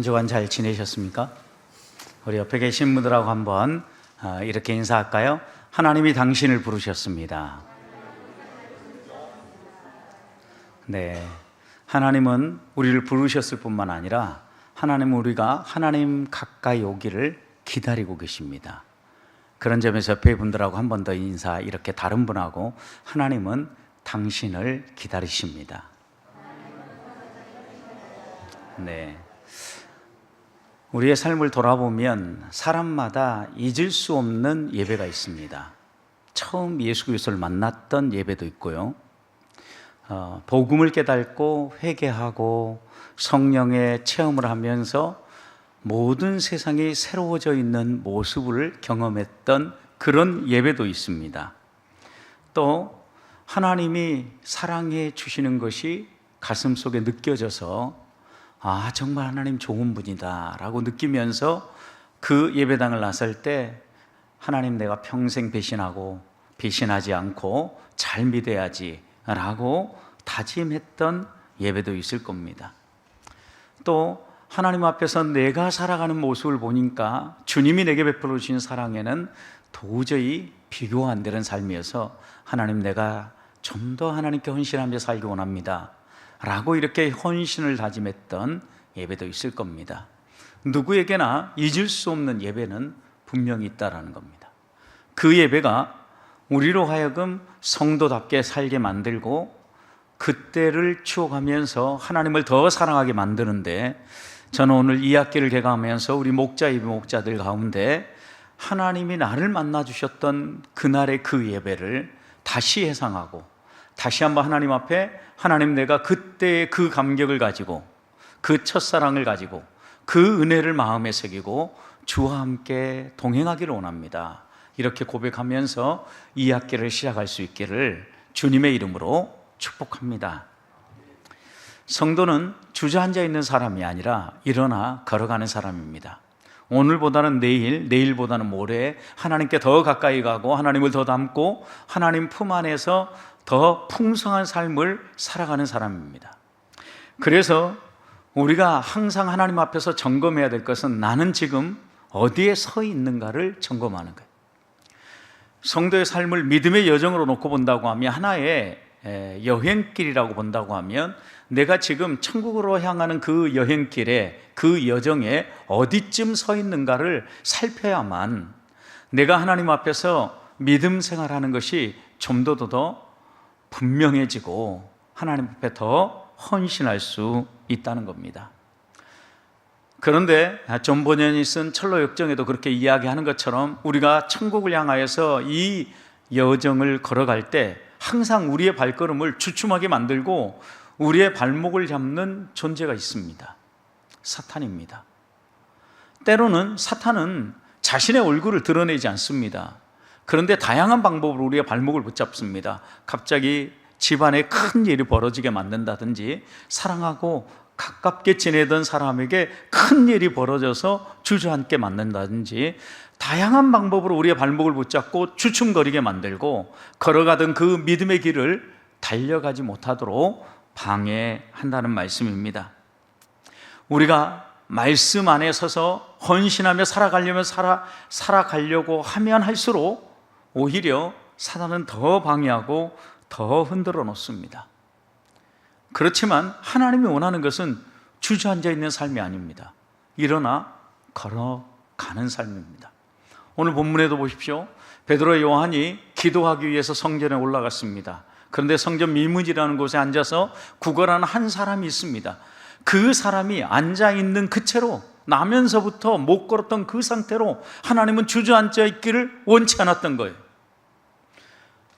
주간 잘 지내셨습니까? 우리 옆에 계신 분들하고 한번 이렇게 인사할까요? 하나님이 당신을 부르셨습니다. 네, 하나님은 우리를 부르셨을 뿐만 아니라 하나님은 우리가 하나님 가까이 오기를 기다리고 계십니다. 그런 점에서 옆에 분들하고 한 번 더 인사, 이렇게 다른 분하고 하나님은 당신을 기다리십니다. 네, 우리의 삶을 돌아보면 사람마다 잊을 수 없는 예배가 있습니다. 처음 예수 그리스도를 만났던 예배도 있고요, 복음을 깨닫고 회개하고 성령의 체험을 하면서 모든 세상이 새로워져 있는 모습을 경험했던 그런 예배도 있습니다. 또 하나님이 사랑해 주시는 것이 가슴속에 느껴져서 정말 하나님 좋은 분이다 라고 느끼면서 그 예배당을 나설 때 하나님, 내가 평생 배신하지 않고 잘 믿어야지 라고 다짐했던 예배도 있을 겁니다. 또 하나님 앞에서 내가 살아가는 모습을 보니까 주님이 내게 베풀어 주신 사랑에는 도저히 비교가 안 되는 삶이어서 하나님, 내가 좀 더 하나님께 헌신하며 살기 원합니다 라고 이렇게 헌신을 다짐했던 예배도 있을 겁니다. 누구에게나 잊을 수 없는 예배는 분명히 있다라는 겁니다. 그 예배가 우리로 하여금 성도답게 살게 만들고 그때를 추억하면서 하나님을 더 사랑하게 만드는데, 저는 오늘 이 학기를 개강하면서 우리 목자들 가운데 하나님이 나를 만나 주셨던 그날의 그 예배를 다시 회상하고 다시 한번 하나님 앞에, 하나님, 내가 그때의 그 감격을 가지고 그 첫사랑을 가지고 그 은혜를 마음에 새기고 주와 함께 동행하기를 원합니다, 이렇게 고백하면서 이 학기를 시작할 수 있기를 주님의 이름으로 축복합니다. 성도는 주저앉아 있는 사람이 아니라 일어나 걸어가는 사람입니다. 오늘보다는 내일, 내일보다는 모레 하나님께 더 가까이 가고 하나님을 더 닮고 하나님 품 안에서 더 풍성한 삶을 살아가는 사람입니다. 그래서 우리가 항상 하나님 앞에서 점검해야 될 것은 나는 지금 어디에 서 있는가를 점검하는 거예요. 성도의 삶을 믿음의 여정으로 놓고 본다고 하면, 하나의 여행길이라고 본다고 하면, 내가 지금 천국으로 향하는 그 여행길에, 그 여정에 어디쯤 서 있는가를 살펴야만 내가 하나님 앞에서 믿음 생활하는 것이 좀 더 분명해지고 하나님 앞에 더 헌신할 수 있다는 겁니다. 그런데 존 버년이 쓴 철로 역정에도 그렇게 이야기하는 것처럼 우리가 천국을 향하여서 이 여정을 걸어갈 때 항상 우리의 발걸음을 주춤하게 만들고 우리의 발목을 잡는 존재가 있습니다. 사탄입니다. 때로는 사탄은 자신의 얼굴을 드러내지 않습니다. 그런데 다양한 방법으로 우리의 발목을 붙잡습니다. 갑자기 집안에 큰 일이 벌어지게 만든다든지, 사랑하고 가깝게 지내던 사람에게 큰 일이 벌어져서 주저앉게 만든다든지, 다양한 방법으로 우리의 발목을 붙잡고 주춤거리게 만들고 걸어가던 그 믿음의 길을 달려가지 못하도록 방해한다는 말씀입니다. 우리가 말씀 안에 서서 헌신하며 살아가려고 하면 할수록 오히려 사단은 더 방해하고 더 흔들어 놓습니다. 그렇지만 하나님이 원하는 것은 주저앉아 있는 삶이 아닙니다. 일어나 걸어가는 삶입니다. 오늘 본문에도 보십시오. 베드로와 요한이 기도하기 위해서 성전에 올라갔습니다. 그런데 성전 미문이라는 곳에 앉아서 구걸하는 한 사람이 있습니다. 그 사람이 앉아있는 그 채로, 나면서부터 못 걸었던 그 상태로 하나님은 주저앉아 있기를 원치 않았던 거예요.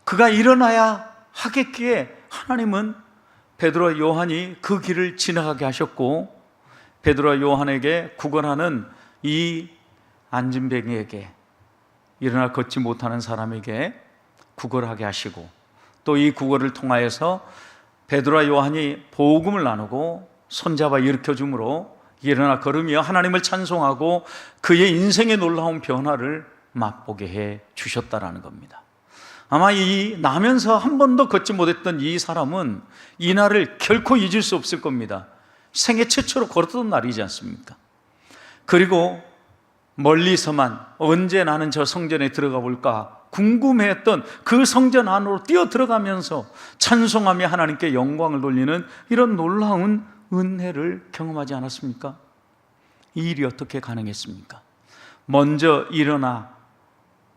그가 일어나야 하겠기에 하나님은 베드로와 요한이 그 길을 지나가게 하셨고, 베드로와 요한에게 구걸하는 이 안진뱅이에게, 일어나 걷지 못하는 사람에게 구걸하게 하시고, 또 이 구걸을 통하여서 베드로와 요한이 복음을 나누고 손잡아 일으켜줌으로 일어나 걸으며 하나님을 찬송하고 그의 인생의 놀라운 변화를 맛보게 해 주셨다라는 겁니다. 아마 이 나면서 한 번도 걷지 못했던 이 사람은 이 날을 결코 잊을 수 없을 겁니다. 생애 최초로 걸었던 날이지 않습니까? 그리고 멀리서만 언제 나는 저 성전에 들어가 볼까 궁금해했던 그 성전 안으로 뛰어 들어가면서 찬송하며 하나님께 영광을 돌리는 이런 놀라운 은혜를 경험하지 않았습니까? 이 일이 어떻게 가능했습니까? 먼저 일어나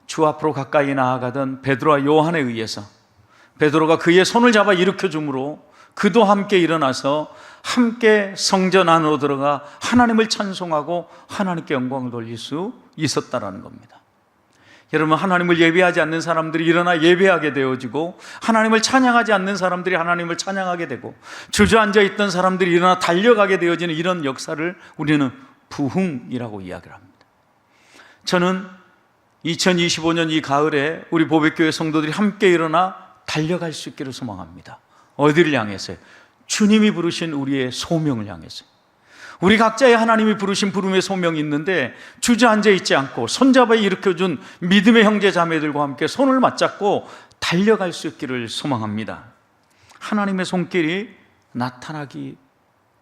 주 앞으로 가까이 나아가던 베드로와 요한에 의해서 베드로가 그의 손을 잡아 일으켜 주므로 그도 함께 일어나서 함께 성전 안으로 들어가 하나님을 찬송하고 하나님께 영광을 돌릴 수 있었다라는 겁니다. 여러분, 하나님을 예배하지 않는 사람들이 일어나 예배하게 되어지고 하나님을 찬양하지 않는 사람들이 하나님을 찬양하게 되고 주저앉아 있던 사람들이 일어나 달려가게 되어지는 이런 역사를 우리는 부흥이라고 이야기를 합니다. 저는 2025년 이 가을에 우리 보배교회 성도들이 함께 일어나 달려갈 수 있기를 소망합니다. 어디를 향해서요? 주님이 부르신 우리의 소명을 향해서요. 우리 각자의 하나님이 부르신 부름의 소명이 있는데 주저앉아 있지 않고 손잡아 일으켜준 믿음의 형제 자매들과 함께 손을 맞잡고 달려갈 수 있기를 소망합니다. 하나님의 손길이 나타나기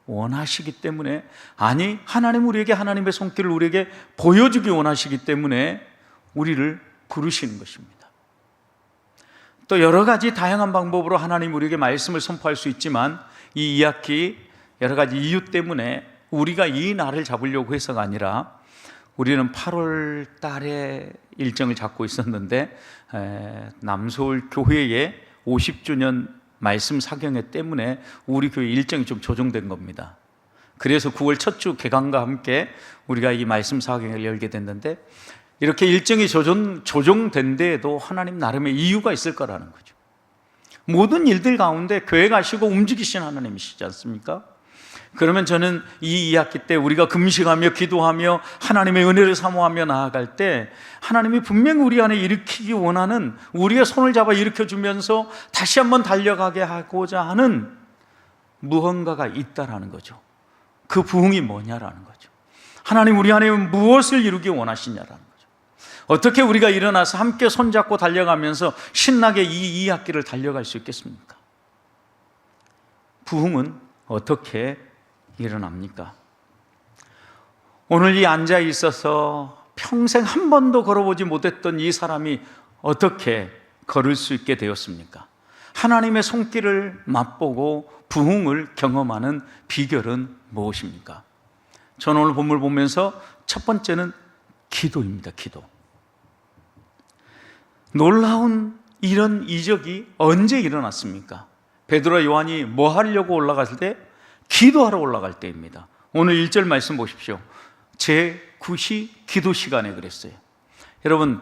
원하시기 때문에, 아니, 하나님 우리에게 하나님의 손길을 우리에게 보여주기 원하시기 때문에 우리를 부르시는 것입니다. 또 여러 가지 다양한 방법으로 하나님 우리에게 말씀을 선포할 수 있지만 이 2학기 여러 가지 이유 때문에 우리가 이 날을 잡으려고 해서가 아니라 우리는 8월 달에 일정을 잡고 있었는데 남서울 교회의 50주년 말씀 사경회 때문에 우리 교회 일정이 좀 조정된 겁니다. 그래서 9월 첫 주 개강과 함께 우리가 이 말씀 사경회를 열게 됐는데 이렇게 일정이 조정된 데에도 하나님 나름의 이유가 있을 거라는 거죠. 모든 일들 가운데 교회 가시고 움직이신 하나님이시지 않습니까? 그러면 저는 이 2학기 때 우리가 금식하며 기도하며 하나님의 은혜를 사모하며 나아갈 때 하나님이 분명히 우리 안에 일으키기 원하는, 우리의 손을 잡아 일으켜주면서 다시 한번 달려가게 하고자 하는 무언가가 있다라는 거죠. 그 부흥이 뭐냐라는 거죠. 하나님 우리 안에 무엇을 이루기 원하시냐라는 거죠. 어떻게 우리가 일어나서 함께 손잡고 달려가면서 신나게 이 2학기를 달려갈 수 있겠습니까? 부흥은 어떻게 일어납니까? 오늘 이 앉아 있어서 평생 한 번도 걸어보지 못했던 이 사람이 어떻게 걸을 수 있게 되었습니까? 하나님의 손길을 맛보고 부흥을 경험하는 비결은 무엇입니까? 저는 오늘 본문을 보면서 첫 번째는 기도입니다. 기도. 놀라운 이런 이적이 언제 일어났습니까? 베드로와 요한이 뭐 하려고 올라갔을 때? 기도하러 올라갈 때입니다. 오늘 1절 말씀 보십시오. 제9시 기도 시간에 그랬어요. 여러분,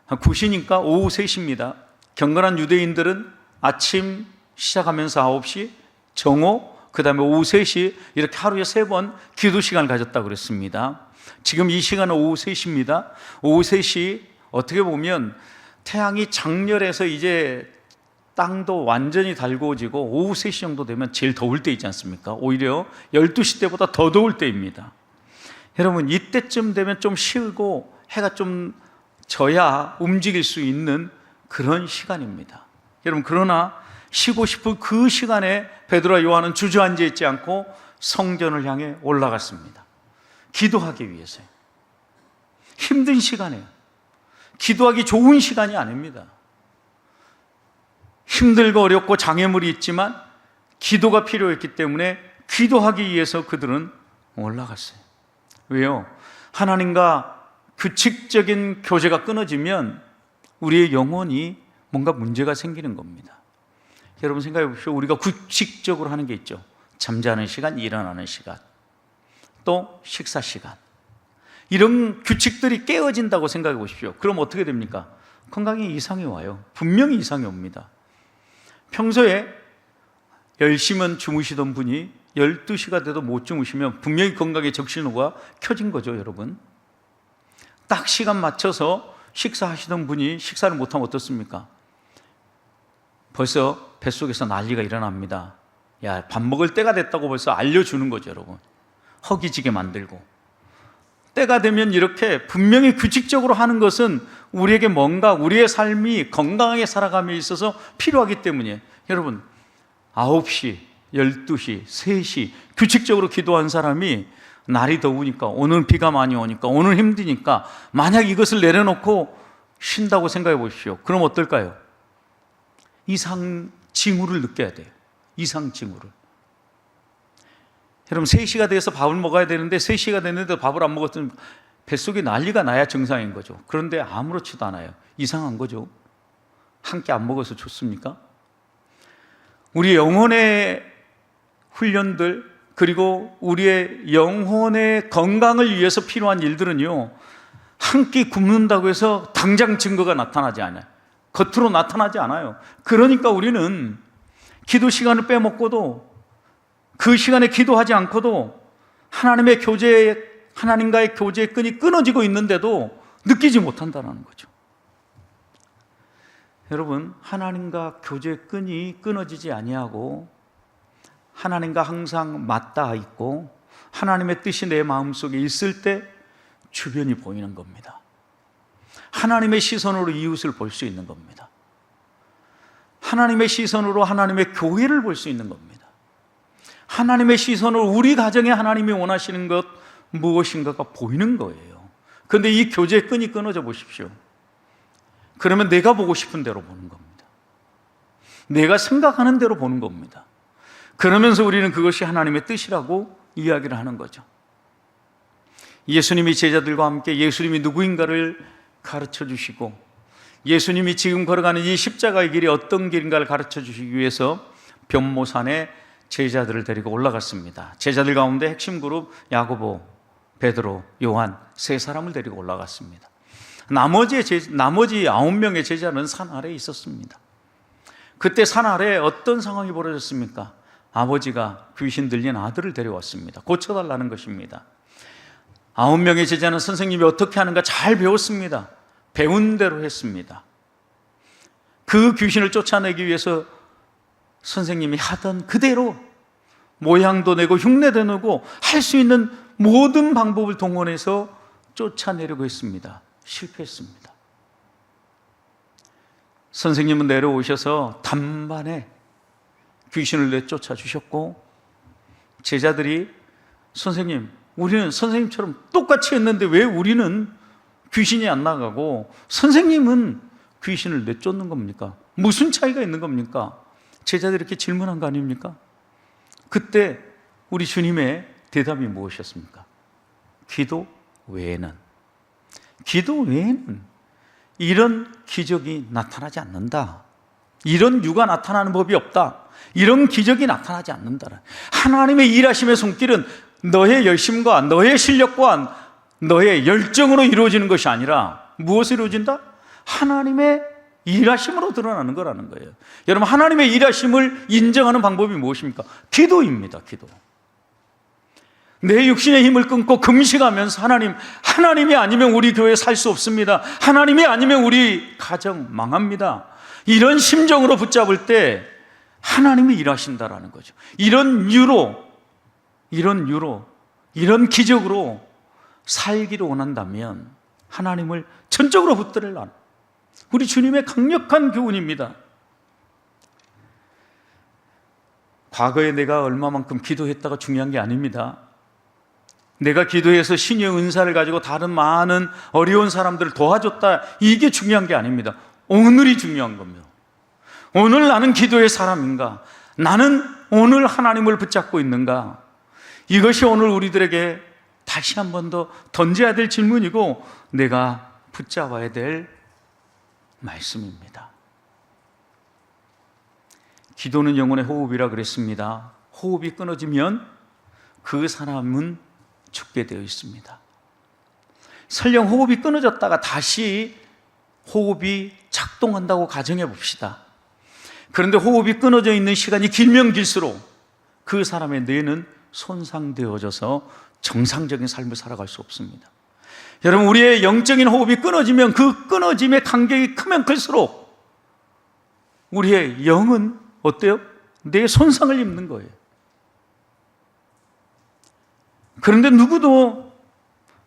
9시니까 오후 3시입니다. 경건한 유대인들은 아침 시작하면서 9시, 정오, 그 다음에 오후 3시 이렇게 하루에 3번 기도 시간을 가졌다고 그랬습니다. 지금 이 시간은 오후 3시입니다. 오후 3시 어떻게 보면 태양이 장렬해서 이제 땅도 완전히 달구어지고 오후 3시 정도 되면 제일 더울 때 있지 않습니까? 오히려 12시 때보다 더 더울 때입니다. 여러분, 이때쯤 되면 좀 쉬고 해가 좀 져야 움직일 수 있는 그런 시간입니다. 여러분, 그러나 쉬고 싶은 그 시간에 베드로와 요한은 주저앉아 있지 않고 성전을 향해 올라갔습니다. 기도하기 위해서요. 힘든 시간이에요. 기도하기 좋은 시간이 아닙니다. 힘들고 어렵고 장애물이 있지만 기도가 필요했기 때문에 기도하기 위해서 그들은 올라갔어요. 왜요? 하나님과 규칙적인 교제가 끊어지면 우리의 영혼이 뭔가 문제가 생기는 겁니다. 여러분 생각해 보십시오. 우리가 규칙적으로 하는 게 있죠. 잠자는 시간, 일어나는 시간, 또 식사 시간. 이런 규칙들이 깨어진다고 생각해 보십시오. 그럼 어떻게 됩니까? 건강에 이상이 와요. 분명히 이상이 옵니다. 평소에 10시면 주무시던 분이 12시가 돼도 못 주무시면 분명히 건강에 적신호가 켜진 거죠, 여러분. 딱 시간 맞춰서 식사하시던 분이 식사를 못하면 어떻습니까? 벌써 뱃속에서 난리가 일어납니다. 야, 밥 먹을 때가 됐다고 벌써 알려주는 거죠, 여러분. 허기지게 만들고. 때가 되면 이렇게 분명히 규칙적으로 하는 것은 우리에게 뭔가 우리의 삶이 건강하게 살아감에 있어서 필요하기 때문이에요. 여러분, 9시, 12시, 3시 규칙적으로 기도한 사람이 날이 더우니까, 오늘 비가 많이 오니까, 오늘 힘드니까 만약 이것을 내려놓고 쉰다고 생각해 보십시오. 그럼 어떨까요? 이상 징후를 느껴야 돼요. 이상 징후를. 여러분 3시가 돼서 밥을 먹어야 되는데 3시가 됐는데 밥을 안 먹었으면 뱃속에 난리가 나야 정상인 거죠. 그런데 아무렇지도 않아요. 이상한 거죠. 한 끼 안 먹어서 좋습니까? 우리 영혼의 훈련들, 그리고 우리의 영혼의 건강을 위해서 필요한 일들은요, 한 끼 굶는다고 해서 당장 증거가 나타나지 않아요. 겉으로 나타나지 않아요. 그러니까 우리는 기도 시간을 빼먹고도, 그 시간에 기도하지 않고도 하나님과의 교제의 끈이 끊어지고 있는데도 느끼지 못한다는 거죠. 여러분, 하나님과 교제의 끈이 끊어지지 아니하고 하나님과 항상 맞닿아 있고 하나님의 뜻이 내 마음속에 있을 때 주변이 보이는 겁니다. 하나님의 시선으로 이웃을 볼 수 있는 겁니다. 하나님의 시선으로 하나님의 교회를 볼 수 있는 겁니다. 하나님의 시선으로 우리 가정에 하나님이 원하시는 것 무엇인가가 보이는 거예요. 그런데 이 교제의 끈이 끊어져 보십시오. 그러면 내가 보고 싶은 대로 보는 겁니다. 내가 생각하는 대로 보는 겁니다. 그러면서 우리는 그것이 하나님의 뜻이라고 이야기를 하는 거죠. 예수님이 제자들과 함께 예수님이 누구인가를 가르쳐 주시고, 예수님이 지금 걸어가는 이 십자가의 길이 어떤 길인가를 가르쳐 주시기 위해서 변모산에 제자들을 데리고 올라갔습니다. 제자들 가운데 핵심 그룹 야고보, 베드로, 요한 3사람을 데리고 올라갔습니다. 나머지 9명의 제자는 산 아래에 있었습니다. 그때 산 아래에 어떤 상황이 벌어졌습니까? 아버지가 귀신 들린 아들을 데려왔습니다. 고쳐달라는 것입니다. 9명의 제자는 선생님이 어떻게 하는가 잘 배웠습니다. 배운 대로 했습니다. 그 귀신을 쫓아내기 위해서 선생님이 하던 그대로 모양도 내고 흉내도 내고 할 수 있는 모든 방법을 동원해서 쫓아내려고 했습니다. 실패했습니다. 선생님은 내려오셔서 단번에 귀신을 내쫓아 주셨고, 제자들이 선생님, 우리는 선생님처럼 똑같이 했는데 왜 우리는 귀신이 안 나가고 선생님은 귀신을 내쫓는 겁니까? 무슨 차이가 있는 겁니까? 제자들이 이렇게 질문한 거 아닙니까? 그때 우리 주님의 대답이 무엇이었습니까? 기도 외에는 이런 기적이 나타나지 않는다. 이런 유가 나타나는 법이 없다. 이런 기적이 나타나지 않는다. 하나님의 일하심의 손길은 너의 열심과 너의 실력과 너의 열정으로 이루어지는 것이 아니라 무엇으로 이루어진다? 하나님의 일하심으로 드러나는 거라는 거예요. 여러분, 하나님의 일하심을 인정하는 방법이 무엇입니까? 기도입니다. 기도. 내 육신의 힘을 끊고 금식하면서 하나님이 아니면 우리 교회 살 수 없습니다. 하나님이 아니면 우리 가정 망합니다. 이런 심정으로 붙잡을 때 하나님이 일하신다라는 거죠. 이런 기적으로 살기를 원한다면 하나님을 전적으로 붙들으라는 우리 주님의 강력한 교훈입니다. 과거에 내가 얼마만큼 기도했다가 중요한 게 아닙니다. 내가 기도해서 신의 은사를 가지고 다른 많은 어려운 사람들을 도와줬다, 이게 중요한 게 아닙니다. 오늘이 중요한 겁니다. 오늘 나는 기도의 사람인가? 나는 오늘 하나님을 붙잡고 있는가? 이것이 오늘 우리들에게 다시 한 번 더 던져야 될 질문이고 내가 붙잡아야 될 말씀입니다. 기도는 영혼의 호흡이라 그랬습니다. 호흡이 끊어지면 그 사람은 죽게 되어 있습니다. 설령 호흡이 끊어졌다가 다시 호흡이 작동한다고 가정해 봅시다. 그런데 호흡이 끊어져 있는 시간이 길면 길수록 그 사람의 뇌는 손상되어져서 정상적인 삶을 살아갈 수 없습니다. 여러분, 우리의 영적인 호흡이 끊어지면 그 끊어짐의 간격이 크면 클수록 우리의 영은 어때요? 뇌에 손상을 입는 거예요. 그런데 누구도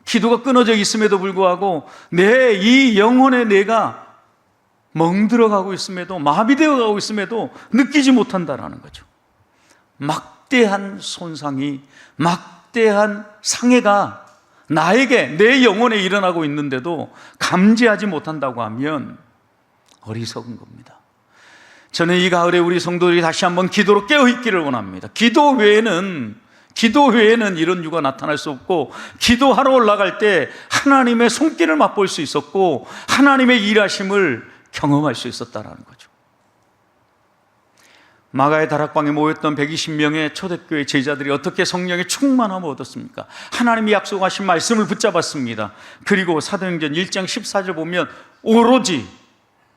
기도가 끊어져 있음에도 불구하고 이 영혼의 뇌가 멍들어가고 있음에도, 마비되어 가고 있음에도 느끼지 못한다라는 거죠. 막대한 손상이, 막대한 상해가 나에게, 내 영혼에 일어나고 있는데도 감지하지 못한다고 하면 어리석은 겁니다. 저는 이 가을에 우리 성도들이 다시 한번 기도로 깨어있기를 원합니다. 기도 외에는 이런 이유가 나타날 수 없고, 기도하러 올라갈 때 하나님의 손길을 맛볼 수 있었고 하나님의 일하심을 경험할 수 있었다는 거죠. 마가의 다락방에 모였던 120명의 초대교회 제자들이 어떻게 성령의 충만함을 얻었습니까? 하나님이 약속하신 말씀을 붙잡았습니다. 그리고 사도행전 1장 14절 보면 오로지,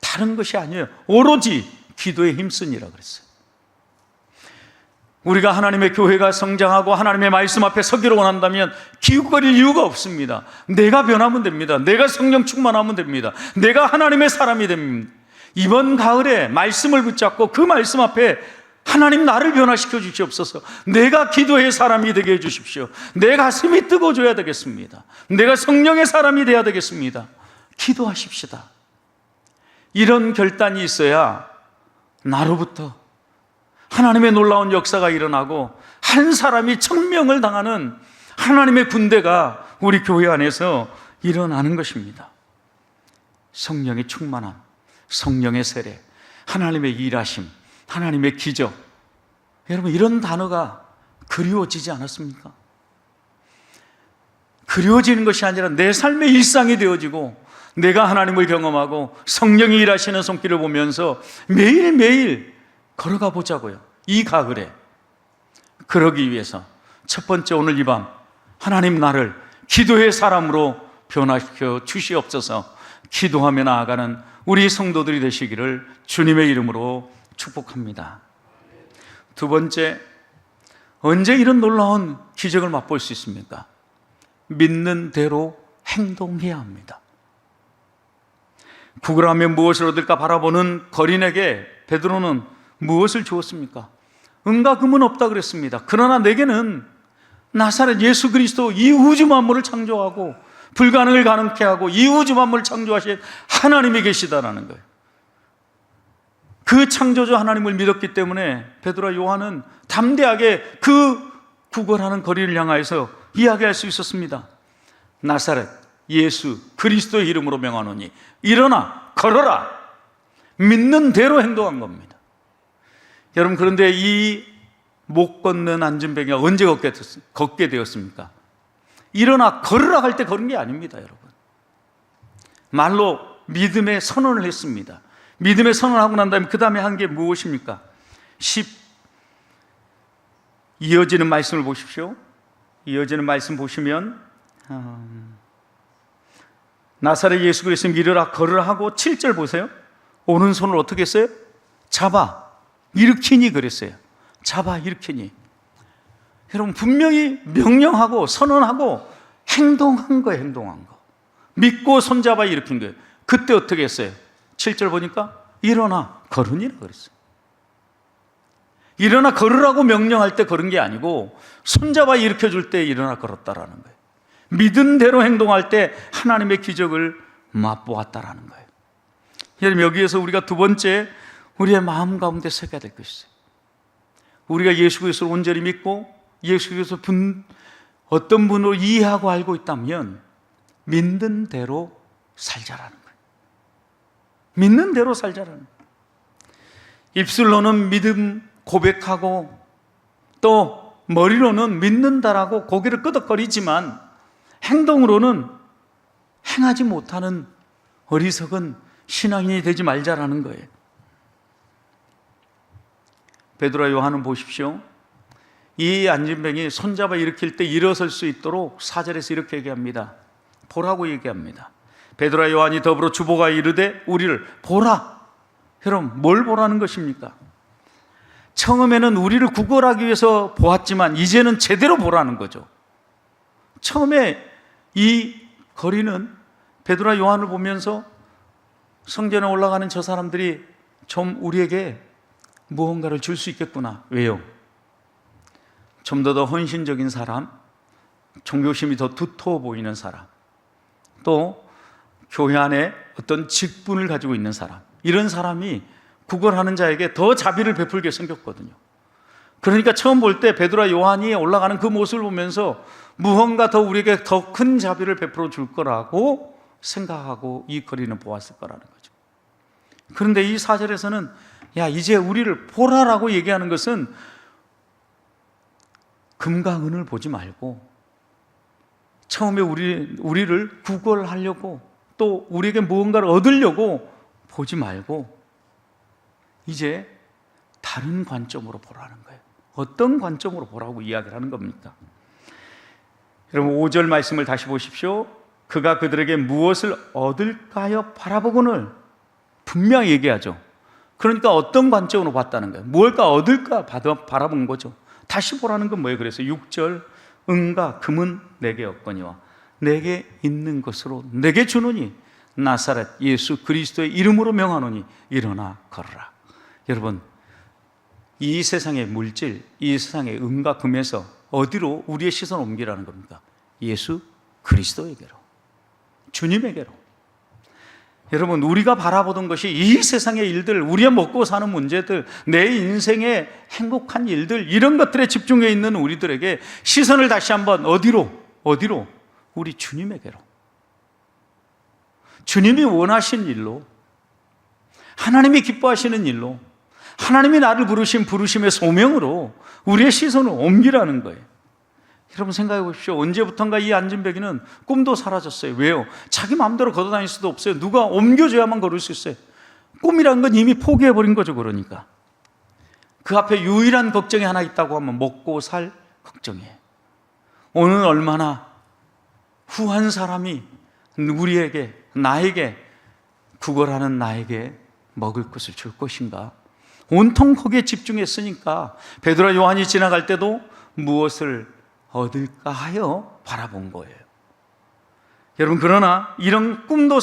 다른 것이 아니에요, 오로지 기도에 힘쓰니라 그랬어요. 우리가 하나님의 교회가 성장하고 하나님의 말씀 앞에 서기를 원한다면 기웃거릴 이유가 없습니다. 내가 변하면 됩니다. 내가 성령 충만하면 됩니다. 내가 하나님의 사람이 됩니다. 이번 가을에 말씀을 붙잡고 그 말씀 앞에 하나님 나를 변화시켜 주시옵소서. 내가 기도의 사람이 되게 해 주십시오. 내 가슴이 뜨거워져야 되겠습니다. 내가 성령의 사람이 되어야 되겠습니다. 기도하십시다. 이런 결단이 있어야 나로부터 하나님의 놀라운 역사가 일어나고 한 사람이 1000명을 당하는 하나님의 군대가 우리 교회 안에서 일어나는 것입니다. 성령의 충만함, 성령의 세례, 하나님의 일하심, 하나님의 기적, 여러분 이런 단어가 그리워지지 않았습니까? 그리워지는 것이 아니라 내 삶의 일상이 되어지고 내가 하나님을 경험하고 성령이 일하시는 손길을 보면서 매일매일 걸어가 보자고요. 이 가을에. 그러기 위해서 첫 번째, 오늘 이 밤 하나님 나를 기도의 사람으로 변화시켜 주시옵소서. 기도하며 나아가는 우리 성도들이 되시기를 주님의 이름으로 축복합니다. 두 번째, 언제 이런 놀라운 기적을 맛볼 수 있습니까? 믿는 대로 행동해야 합니다. 구걸하면 무엇을 얻을까 바라보는 거린에게 베드로는 무엇을 주었습니까? 은과 금은 없다 그랬습니다. 그러나 내게는 나사렛 예수 그리스도, 이 우주 만물을 창조하고 불가능을 가능케 하고 이 우주 만물을 창조하신 하나님이 계시다라는 거예요. 그 창조주 하나님을 믿었기 때문에 베드로와 요한은 담대하게 그 구걸하는 거리를 향하여서 이야기할 수 있었습니다. 나사렛 예수 그리스도의 이름으로 명하노니 일어나 걸어라. 믿는 대로 행동한 겁니다. 여러분, 그런데 이 못 걷는 안진뱅이가 언제 걷게 되었습니까? 일어나 걸으라 할 때 걸은 게 아닙니다, 여러분. 말로 믿음의 선언을 했습니다. 믿음의 선언을 하고 난 다음에 그 다음에 한 게 무엇입니까? 이어지는 말씀을 보십시오. 이어지는 말씀 보시면 나사렛 예수 그리스도 일어나 걸으라 하고 7절 보세요. 오른손을 어떻게 했어요? 잡아 일으키니 그랬어요. 잡아 일으키니. 여러분, 분명히 명령하고 선언하고 행동한 거예요. 행동한 거. 믿고 손잡아 일으킨 거예요. 그때 어떻게 했어요? 7절 보니까 일어나 걸으니라 그랬어요. 일어나 걸으라고 명령할 때 걸은 게 아니고 손잡아 일으켜줄 때 일어나 걸었다라는 거예요. 믿은 대로 행동할 때 하나님의 기적을 맛보았다라는 거예요. 여러분, 여기에서 우리가 두 번째 우리의 마음 가운데 새겨야 될 것이 있어요. 우리가 예수 그리스도를 온전히 믿고 예수 그리스도 어떤 분으로 이해하고 알고 있다면 믿는 대로 살자라는 거예요. 믿는 대로 살자라는 거예요. 입술로는 믿음 고백하고 또 머리로는 믿는다라고 고개를 끄덕거리지만 행동으로는 행하지 못하는 어리석은 신앙인이 되지 말자라는 거예요. 베드로와 요한은 보십시오. 이 안진뱅이 손잡아 일으킬 때 일어설 수 있도록 4절에서 이렇게 얘기합니다. 보라고 얘기합니다. 베드로와 요한이 더불어 주보가 이르되 우리를 보라. 여러분, 뭘 보라는 것입니까? 처음에는 우리를 구걸하기 위해서 보았지만 이제는 제대로 보라는 거죠. 처음에 이 거리는 베드로와 요한을 보면서 성전에 올라가는 저 사람들이 좀 우리에게 무언가를 줄 수 있겠구나. 왜요? 좀 더 헌신적인 사람, 종교심이 더 두터워 보이는 사람, 또 교회 안에 어떤 직분을 가지고 있는 사람, 이런 사람이 구걸하는 자에게 더 자비를 베풀게 생겼거든요. 그러니까 처음 볼 때 베드로와 요한이 올라가는 그 모습을 보면서 무언가 더 우리에게 더 큰 자비를 베풀어 줄 거라고 생각하고 이 거리는 보았을 거라는 거죠. 그런데 이 4절에서는 야, 이제 우리를 보라라고 얘기하는 것은 금과 은을 보지 말고 처음에 우리를 구걸하려고 또 우리에게 무언가를 얻으려고 보지 말고 이제 다른 관점으로 보라는 거예요. 어떤 관점으로 보라고 이야기를 하는 겁니까? 여러분 5절 말씀을 다시 보십시오. 그가 그들에게 무엇을 얻을까요? 바라보고는 분명히 얘기하죠. 그러니까 어떤 관점으로 봤다는 거예요. 무엇일까 얻을까 바라본 거죠. 다시 보라는 건 뭐예요? 그래서 6절 은과 금은 내게 없거니와 내게 있는 것으로 내게 주노니 나사렛 예수 그리스도의 이름으로 명하노니 일어나 걸어라. 여러분 이 세상의 물질, 이 세상의 은과 금에서 어디로 우리의 시선을 옮기라는 겁니까? 예수 그리스도에게로, 주님에게로. 여러분 우리가 바라보던 것이 이 세상의 일들, 우리의 먹고 사는 문제들, 내 인생의 행복한 일들, 이런 것들에 집중해 있는 우리들에게 시선을 다시 한번 어디로? 우리 주님에게로, 주님이 원하신 일로, 하나님이 기뻐하시는 일로, 하나님이 나를 부르신 부르심의 소명으로 우리의 시선을 옮기라는 거예요. 여러분 생각해 보십시오. 언제부턴가 이 안진뱅이는 꿈도 사라졌어요. 왜요? 자기 마음대로 걸어다닐 수도 없어요. 누가 옮겨줘야만 걸을 수 있어요. 꿈이란 건 이미 포기해버린 거죠. 그러니까 그 앞에 유일한 걱정이 하나 있다고 하면 먹고 살 걱정이에요. 오늘 얼마나 후한 사람이 우리에게, 나에게, 구걸하는 나에게 먹을 것을 줄 것인가? 온통 거기에 집중했으니까 베드로와 요한이 지나갈 때도 무엇을 얻을까 하여 바라본 거예요. 여러분 그러나 이런 꿈도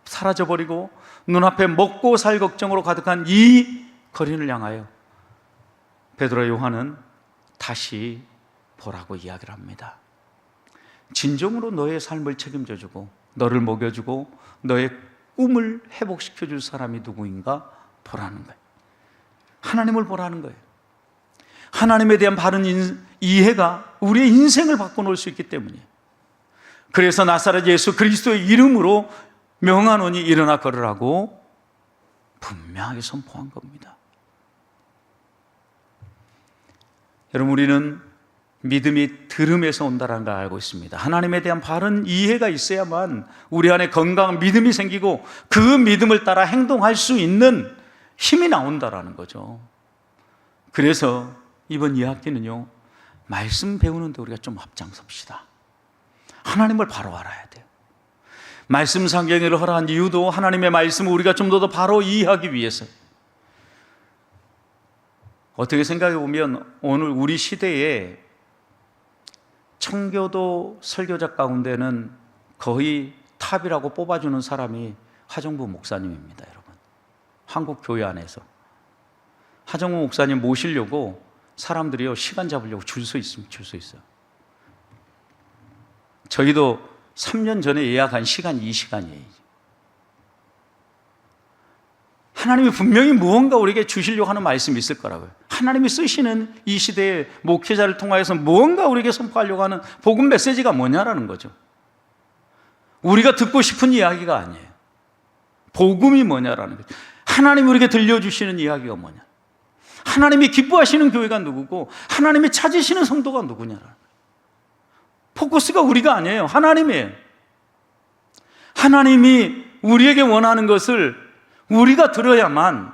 사라져버리고 눈앞에 먹고 살 걱정으로 가득한 이 거린을 향하여 베드로와 요한은 다시 보라고 이야기를 합니다. 진정으로 너의 삶을 책임져주고 너를 먹여주고 너의 꿈을 회복시켜줄 사람이 누구인가 보라는 거예요. 하나님을 보라는 거예요. 하나님에 대한 바른 이해가 우리의 인생을 바꿔놓을 수 있기 때문이에요. 그래서 나사렛 예수 그리스도의 이름으로 명하노니 일어나 걸으라고 분명하게 선포한 겁니다. 여러분 우리는 믿음이 들음에서 온다는 걸 알고 있습니다. 하나님에 대한 바른 이해가 있어야만 우리 안에 건강한 믿음이 생기고 그 믿음을 따라 행동할 수 있는 힘이 나온다라는 거죠. 그래서 이번 2학기는요 말씀 배우는데 우리가 좀 앞장섭시다. 하나님을 바로 알아야 돼요. 말씀 상경회를 허락한 이유도 하나님의 말씀을 우리가 좀 더 바로 이해하기 위해서. 어떻게 생각해 보면 오늘 우리 시대에 청교도 설교자 가운데는 거의 탑이라고 뽑아주는 사람이 하정부 목사님입니다. 여러분 한국 교회 안에서 하정부 목사님 모시려고 사람들이요 시간 잡으려고 줄 서 있어요. 저희도 3년 전에 예약한 시간이 이 시간이에요. 하나님이 분명히 무언가 우리에게 주시려고 하는 말씀이 있을 거라고요. 하나님이 쓰시는 이 시대의 목회자를 통하여서 무언가 우리에게 선포하려고 하는 복음 메시지가 뭐냐라는 거죠. 우리가 듣고 싶은 이야기가 아니에요. 복음이 뭐냐라는 거죠. 하나님이 우리에게 들려주시는 이야기가 뭐냐, 하나님이 기뻐하시는 교회가 누구고 하나님이 찾으시는 성도가 누구냐라는 거예요. 포커스가 우리가 아니에요. 하나님이에요. 하나님이 우리에게 원하는 것을 우리가 들어야만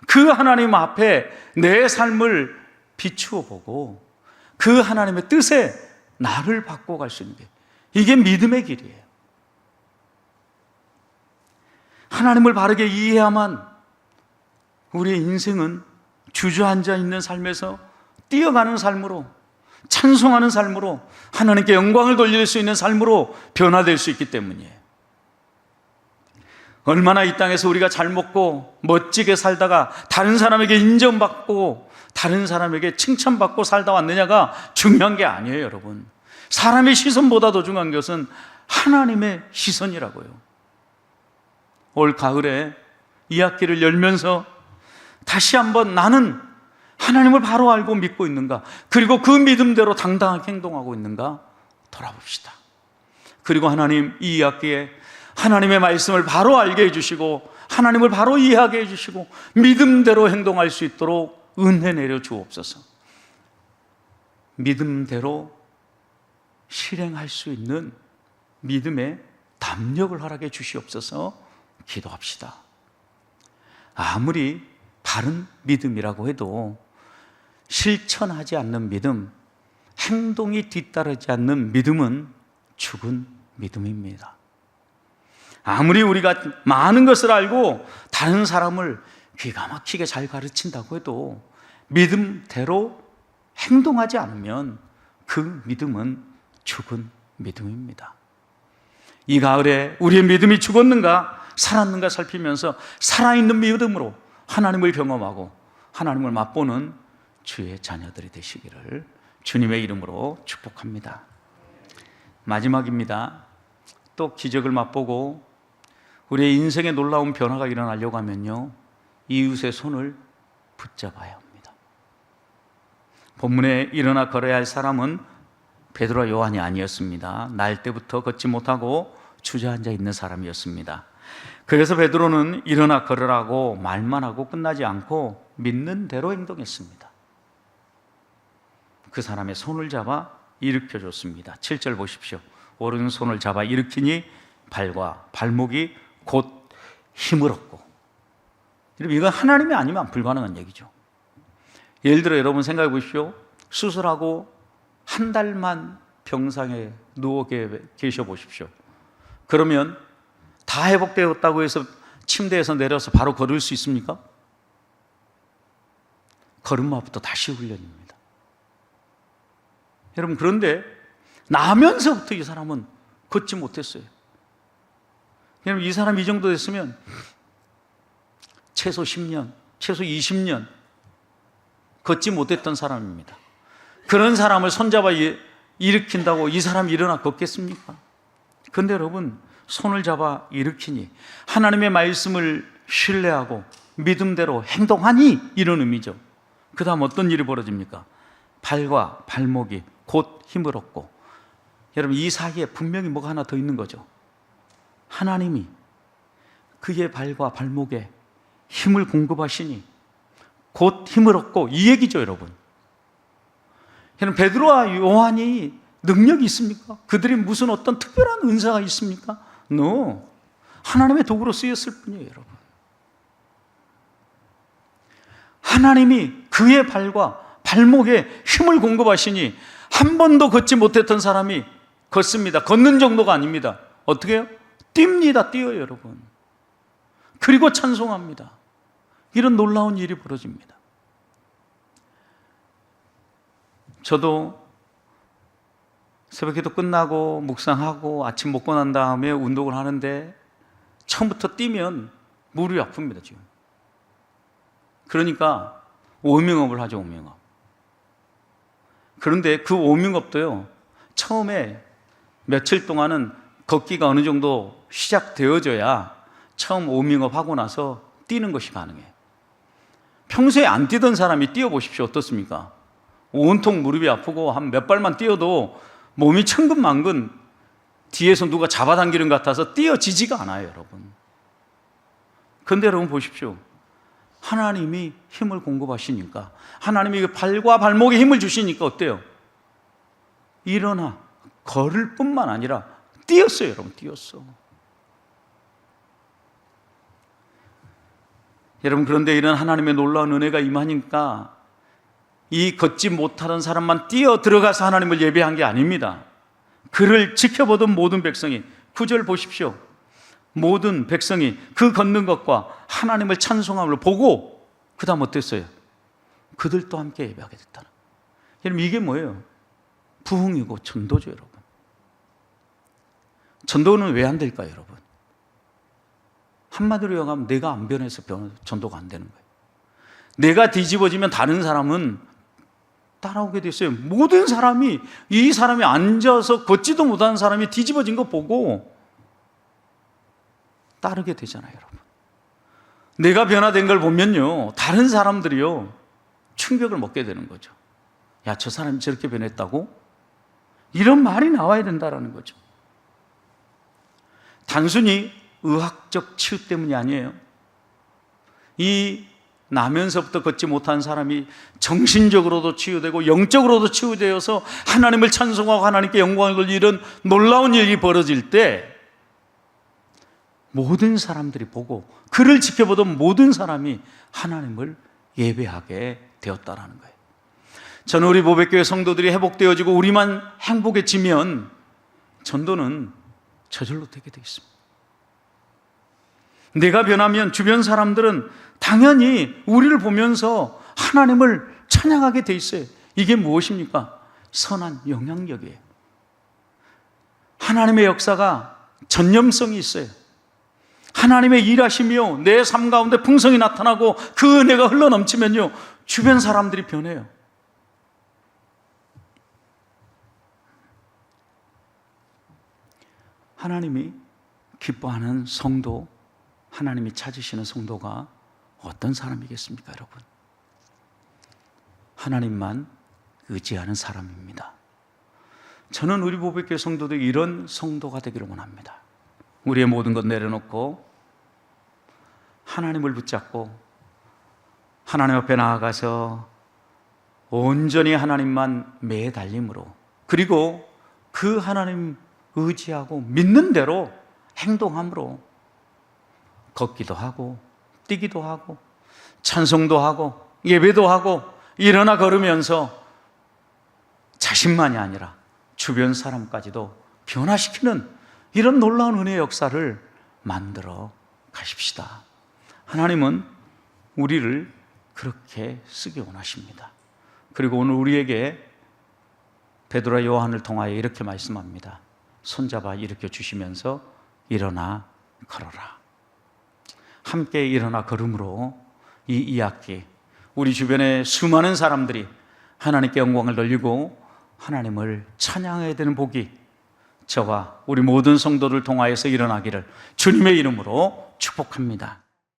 그 하나님 앞에 내 삶을 비추어 보고 그 하나님의 뜻에 나를 바꿔갈 수 있는 게, 이게 믿음의 길이에요. 하나님을 바르게 이해해야만 우리의 인생은 주저앉아 있는 삶에서 뛰어가는 삶으로, 찬송하는 삶으로, 하나님께 영광을 돌릴 수 있는 삶으로 변화될 수 있기 때문이에요. 얼마나 이 땅에서 우리가 잘 먹고 멋지게 살다가 다른 사람에게 인정받고 다른 사람에게 칭찬받고 살다 왔느냐가 중요한 게 아니에요. 여러분, 사람의 시선보다 더 중요한 것은 하나님의 시선이라고요. 올 가을에 이 학기를 열면서 다시 한번 나는 하나님을 바로 알고 믿고 있는가? 그리고 그 믿음대로 당당하게 행동하고 있는가? 돌아봅시다. 그리고 하나님, 이 학기에 하나님의 말씀을 바로 알게 해주시고 하나님을 바로 이해하게 해주시고 믿음대로 행동할 수 있도록 은혜 내려 주옵소서. 믿음대로 실행할 수 있는 믿음의 담력을 허락해 주시옵소서. 기도합시다. 아무리 바른 믿음이라고 해도 실천하지 않는 믿음, 행동이 뒤따르지 않는 믿음은 죽은 믿음입니다. 아무리 우리가 많은 것을 알고 다른 사람을 기가 막히게 잘 가르친다고 해도 믿음대로 행동하지 않으면 그 믿음은 죽은 믿음입니다. 이 가을에 우리의 믿음이 죽었는가 살았는가 살피면서 살아있는 믿음으로 하나님을 경험하고 하나님을 맛보는 주의 자녀들이 되시기를 주님의 이름으로 축복합니다. 마지막입니다. 또 기적을 맛보고 우리의 인생에 놀라운 변화가 일어나려고 하면요, 이웃의 손을 붙잡아야 합니다. 본문에 일어나 걸어야 할 사람은 베드로와 요한이 아니었습니다. 날 때부터 걷지 못하고 주저앉아 있는 사람이었습니다. 그래서 베드로는 일어나 걸으라고 말만 하고 끝나지 않고 믿는 대로 행동했습니다. 그 사람의 손을 잡아 일으켜 줬습니다. 7절 보십시오. 오른손을 잡아 일으키니 발과 발목이 곧 힘을 얻고. 이건 하나님이 아니면 불가능한 얘기죠. 예를 들어 여러분 생각해 보십시오. 수술하고 한 달만 병상에 누워 계셔 보십시오. 그러면 다 회복되었다고 해서 침대에서 내려서 바로 걸을 수 있습니까? 걸음마부터 다시 훈련입니다. 여러분, 그런데 나면서부터 이 사람은 걷지 못했어요. 여러분, 이 사람 이 정도 됐으면 최소 10년, 최소 20년 걷지 못했던 사람입니다. 그런 사람을 손잡아 일으킨다고 이 사람이 일어나 걷겠습니까? 그런데 여러분, 손을 잡아 일으키니 하나님의 말씀을 신뢰하고 믿음대로 행동하니 이런 의미죠. 그 다음 어떤 일이 벌어집니까? 발과 발목이 곧 힘을 얻고. 여러분, 이 사이에 분명히 뭐가 하나 더 있는 거죠. 하나님이 그의 발과 발목에 힘을 공급하시니 곧 힘을 얻고, 이 얘기죠. 여러분, 베드로와 요한이 능력이 있습니까? 그들이 무슨 어떤 특별한 은사가 있습니까? No. 하나님의 도구로 쓰였을 뿐이에요. 여러분, 하나님이 그의 발과 발목에 힘을 공급하시니 한 번도 걷지 못했던 사람이 걷습니다. 걷는 정도가 아닙니다. 어떻게 해요? 뜁니다. 뛰어요. 여러분. 그리고 찬송합니다. 이런 놀라운 일이 벌어집니다. 저도 새벽기도 끝나고 묵상하고 아침 먹고 난 다음에 운동을 하는데 처음부터 뛰면 무릎이 아픕니다. 지금. 그러니까 워밍업을 하죠. 워밍업. 그런데 그 워밍업도요, 처음에 며칠 동안은 걷기가 어느 정도 시작되어져야 처음 워밍업 하고 나서 뛰는 것이 가능해요. 평소에 안 뛰던 사람이 뛰어보십시오. 어떻습니까? 온통 무릎이 아프고 한 몇 발만 뛰어도 몸이 천근만근 뒤에서 누가 잡아당기는 것 같아서 뛰어지지가 않아요. 여러분. 그런데 여러분 보십시오. 하나님이 힘을 공급하시니까, 하나님이 발과 발목에 힘을 주시니까 어때요? 일어나 걸을 뿐만 아니라 뛰었어요. 여러분, 뛰었어. 여러분, 그런데 이런 하나님의 놀라운 은혜가 임하니까 이 걷지 못하던 사람만 뛰어 들어가서 하나님을 예배한 게 아닙니다. 그를 지켜보던 모든 백성이, 9절 보십시오. 모든 백성이 그 걷는 것과 하나님을 찬송함을 보고 그 다음 어땠어요? 그들도 함께 예배하게 됐다. 여러분, 이게 뭐예요? 부흥이고 전도죠. 여러분. 전도는 왜 안 될까요? 여러분, 한마디로 얘기하면 내가 안 변해서 전도가 안 되는 거예요. 내가 뒤집어지면 다른 사람은 따라오게 됐어요. 모든 사람이, 이 사람이 앉아서 걷지도 못하는 사람이 뒤집어진 거 보고 따르게 되잖아요. 여러분, 내가 변화된 걸 보면요, 다른 사람들이요 충격을 먹게 되는 거죠. 야, 저 사람이 저렇게 변했다고? 이런 말이 나와야 된다라는 거죠. 단순히 의학적 치유 때문이 아니에요. 이 나면서부터 걷지 못한 사람이 정신적으로도 치유되고 영적으로도 치유되어서 하나님을 찬송하고 하나님께 영광을 돌리는 놀라운 일이 벌어질 때 모든 사람들이 보고 그를 지켜보던 모든 사람이 하나님을 예배하게 되었다라는 거예요. 저는 우리 모백교회 성도들이 회복되어지고 우리만 행복해지면 전도는 저절로 되게 되어 있습니다. 내가 변하면 주변 사람들은 당연히 우리를 보면서 하나님을 찬양하게 돼 있어요. 이게 무엇입니까? 선한 영향력이에요. 하나님의 역사가 전념성이 있어요. 하나님의 일하시며 내 삶 가운데 풍성이 나타나고 그 은혜가 흘러넘치면요, 주변 사람들이 변해요. 하나님이 기뻐하는 성도, 하나님이 찾으시는 성도가 어떤 사람이겠습니까, 여러분? 하나님만 의지하는 사람입니다. 저는 우리 보백교회 성도들이 이런 성도가 되기를 원합니다. 우리의 모든 것 내려놓고 하나님을 붙잡고 하나님 앞에 나아가서 온전히 하나님만 매달림으로, 그리고 그 하나님 의지하고 믿는 대로 행동함으로 걷기도 하고 뛰기도 하고 찬송도 하고 예배도 하고 일어나 걸으면서 자신만이 아니라 주변 사람까지도 변화시키는 이런 놀라운 은혜의 역사를 만들어 가십시다. 하나님은 우리를 그렇게 쓰기 원하십니다. 그리고 오늘 우리에게 베드로와 요한을 통하여 이렇게 말씀합니다. 손잡아 일으켜 주시면서 일어나 걸어라. 함께 일어나 걸음으로 이 2학기 우리 주변의 수많은 사람들이 하나님께 영광을 돌리고 하나님을 찬양해야 되는 복이 저와 우리 모든 성도를 통하여서 일어나기를 주님의 이름으로 축복합니다.